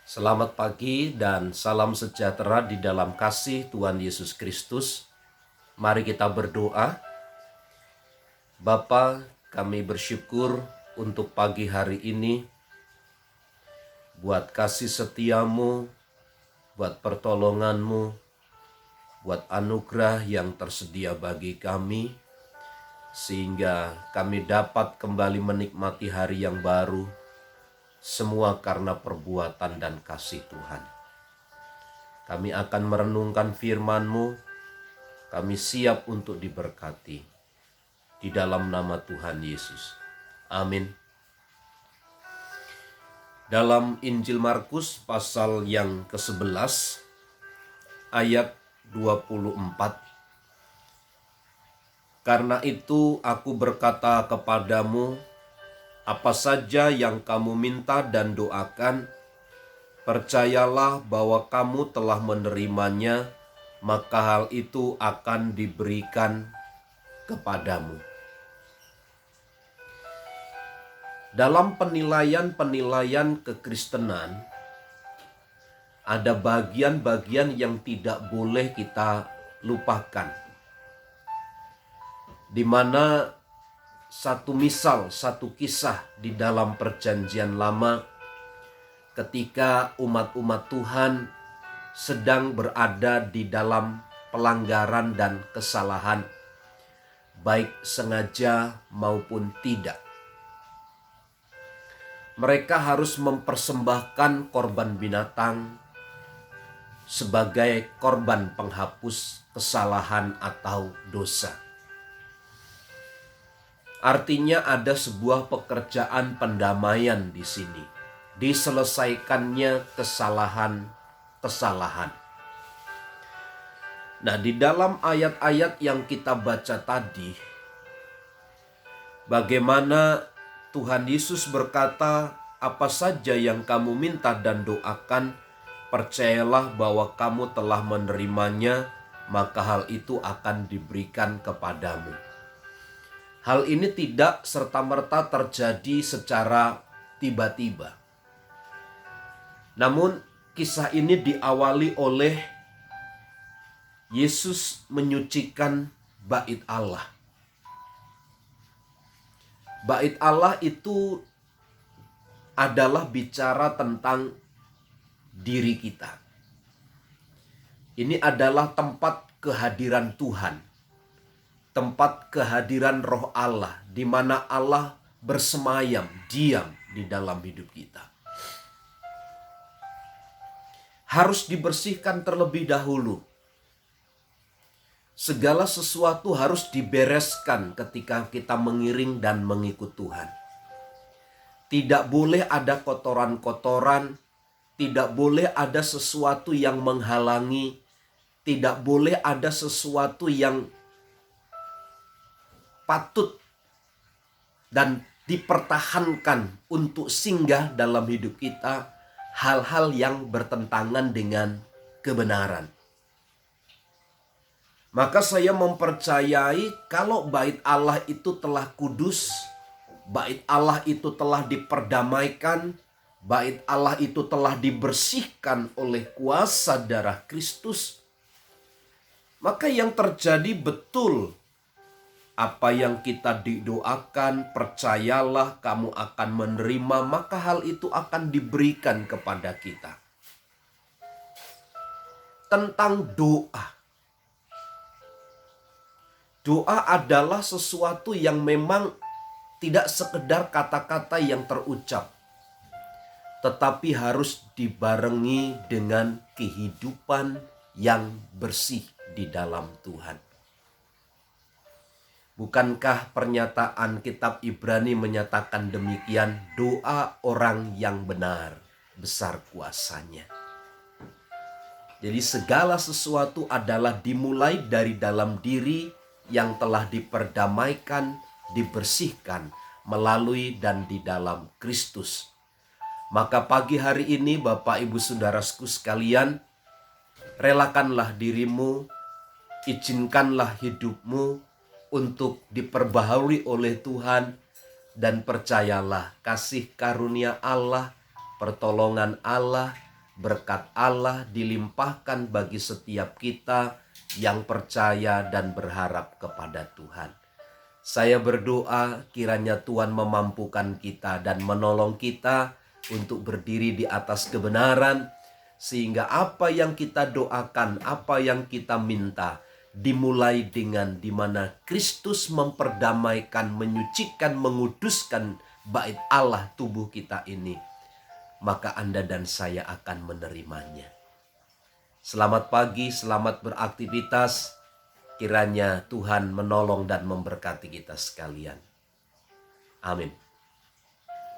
Selamat pagi dan salam sejahtera di dalam kasih Tuhan Yesus Kristus. Mari kita berdoa. Bapa, kami bersyukur untuk pagi hari ini, buat kasih setiamu, buat pertolonganmu, buat anugerah yang tersedia bagi kami, sehingga kami dapat kembali menikmati hari yang baru, semua karena perbuatan dan kasih Tuhan. Kami akan merenungkan firman-Mu, kami siap untuk diberkati. Di dalam nama Tuhan Yesus. Amin. Dalam Injil Markus pasal yang ke-11 ayat 24. Karena itu aku berkata kepadamu, apa saja yang kamu minta dan doakan, percayalah bahwa kamu telah menerimanya, maka hal itu akan diberikan kepadamu. Dalam penilaian-penilaian kekristenan, ada bagian-bagian yang tidak boleh kita lupakan. Di mana satu misal, satu kisah di dalam perjanjian lama, ketika umat-umat Tuhan sedang berada di dalam pelanggaran dan kesalahan, baik sengaja maupun tidak. Mereka harus mempersembahkan korban binatang sebagai korban penghapus kesalahan atau dosa. Artinya ada sebuah pekerjaan pendamaian di sini. Diselesaikannya kesalahan-kesalahan. Nah, di dalam ayat-ayat yang kita baca tadi, bagaimana Tuhan Yesus berkata, apa saja yang kamu minta dan doakan, percayalah bahwa kamu telah menerimanya, maka hal itu akan diberikan kepadamu. Hal ini tidak serta-merta terjadi secara tiba-tiba. Namun kisah ini diawali oleh Yesus menyucikan bait Allah. Bait Allah itu adalah bicara tentang diri kita. Ini adalah tempat kehadiran Tuhan. Tempat kehadiran Roh Allah, di mana Allah bersemayam, diam di dalam hidup kita. Harus dibersihkan terlebih dahulu. Segala sesuatu harus dibereskan ketika kita mengiring dan mengikut Tuhan. Tidak boleh ada kotoran-kotoran, tidak boleh ada sesuatu yang menghalangi, tidak boleh ada sesuatu yang patut dan dipertahankan untuk singgah dalam hidup kita, hal-hal yang bertentangan dengan kebenaran. Maka saya mempercayai kalau bait Allah itu telah kudus, bait Allah itu telah diperdamaikan, bait Allah itu telah dibersihkan oleh kuasa darah Kristus, maka yang terjadi betul apa yang kita didoakan, percayalah kamu akan menerima, maka hal itu akan diberikan kepada kita. Tentang doa. Doa adalah sesuatu yang memang tidak sekedar kata-kata yang terucap, tetapi harus dibarengi dengan kehidupan yang bersih di dalam Tuhan. Bukankah pernyataan kitab Ibrani menyatakan demikian, doa orang yang benar, besar kuasanya. Jadi segala sesuatu adalah dimulai dari dalam diri yang telah diperdamaikan, dibersihkan melalui dan di dalam Kristus. Maka pagi hari ini Bapak Ibu Saudaraku sekalian, relakanlah dirimu, izinkanlah hidupmu untuk diperbaharui oleh Tuhan, dan percayalah kasih karunia Allah, pertolongan Allah, berkat Allah dilimpahkan bagi setiap kita yang percaya dan berharap kepada Tuhan. Saya berdoa kiranya Tuhan memampukan kita dan menolong kita untuk berdiri di atas kebenaran, sehingga apa yang kita doakan, apa yang kita minta, dimulai dengan dimana Kristus memperdamaikan, menyucikan, menguduskan bait Allah tubuh kita ini, maka Anda dan saya akan menerimanya. Selamat pagi, selamat beraktivitas. Kiranya Tuhan menolong dan memberkati kita sekalian. Amin.